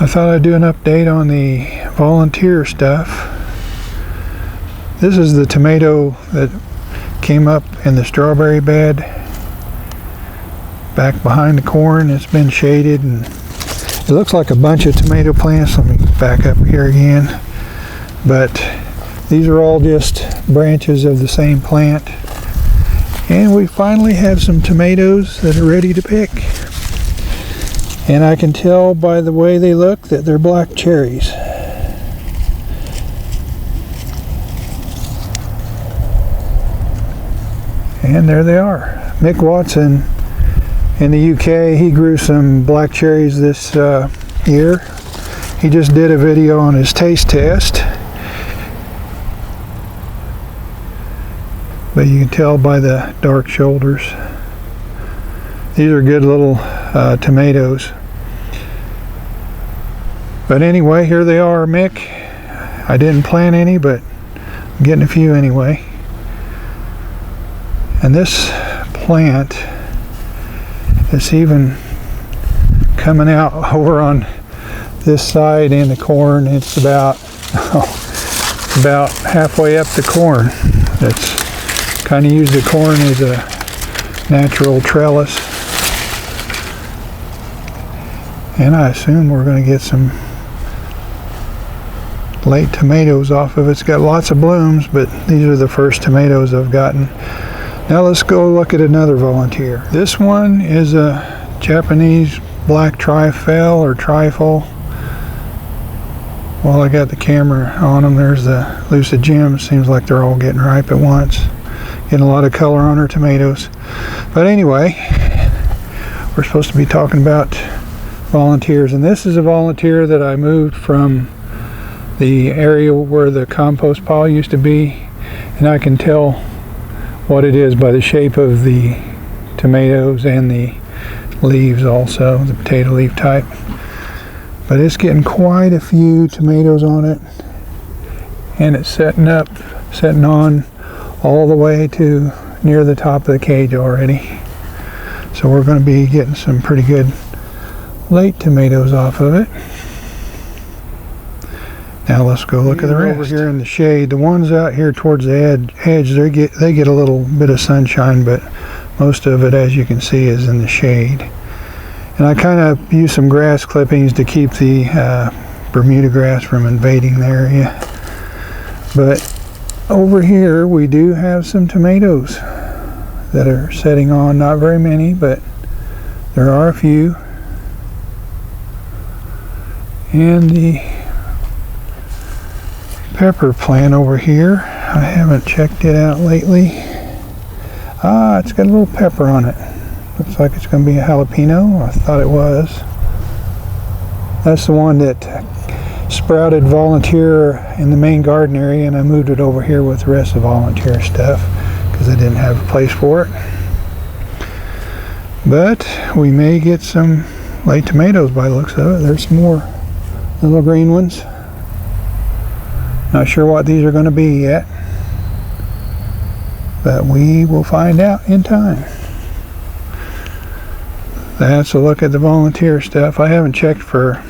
I thought I'd do an update on the volunteer stuff. This is the tomato that came up in the strawberry bed back behind the corn. It's been shaded and it looks like a bunch of tomato plants. Let me back up here again. But these are all just branches of the same plant. And we finally have some tomatoes that are ready to pick. And I can tell by the way they look that they're black cherries. And there they are. Mick Watson in the UK, he grew some black cherries this year. He just did a video on his taste test. But you can tell by the dark shoulders. These are good little tomatoes. But anyway, here they are, Mick. I didn't plant any, but I'm getting a few anyway. And this plant is even coming out over on this side in the corn. It's about halfway up the corn. That's kind of use the corn as a natural trellis. And I assume we're going to get some late tomatoes off of it. It's got lots of blooms, but these are the first tomatoes I've gotten. Now let's go look at another volunteer. This one is a Japanese Black Trifele or Trifle. While I got the camera on them, there's the Lucid Gems. Seems like they're all getting ripe at once. Getting a lot of color on our tomatoes. But anyway, we're supposed to be talking about volunteers, and this is a volunteer that I moved from the area where the compost pile used to be, and I can tell what it is by the shape of the tomatoes and the leaves also, the potato leaf type. But it's getting quite a few tomatoes on it, and it's setting on all the way to near the top of the cage already. So we're going to be getting some pretty good late tomatoes off of it. Now let's go look at the rest. Over here in the shade, the ones out here towards the edge, they get a little bit of sunshine, but most of it, as you can see, is in the shade. And I kind of use some grass clippings to keep the Bermuda grass from invading the area. But over here we do have some tomatoes that are setting on. Not very many, but there are a few. And the pepper plant over here, I haven't checked it out lately. It's got a little pepper on it. Looks like it's going to be a jalapeno. I thought it was. That's the one that sprouted volunteer in the main garden area, and I moved it over here with the rest of the volunteer stuff because I didn't have a place for it. But we may get some late tomatoes by the looks of it. There's some more little green ones. Not sure what these are going to be yet, but we will find out in time. That's a look at the volunteer stuff. I haven't checked for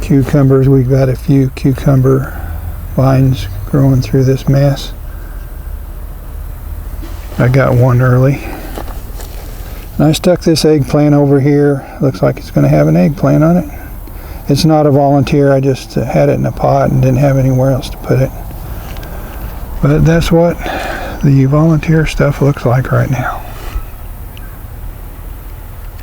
cucumbers. We've got a few cucumber vines growing through this mess. I got one early. And I stuck this eggplant over here. Looks like it's going to have an eggplant on it. It's not a volunteer, I just had it in a pot and didn't have anywhere else to put it. But that's what the volunteer stuff looks like right now.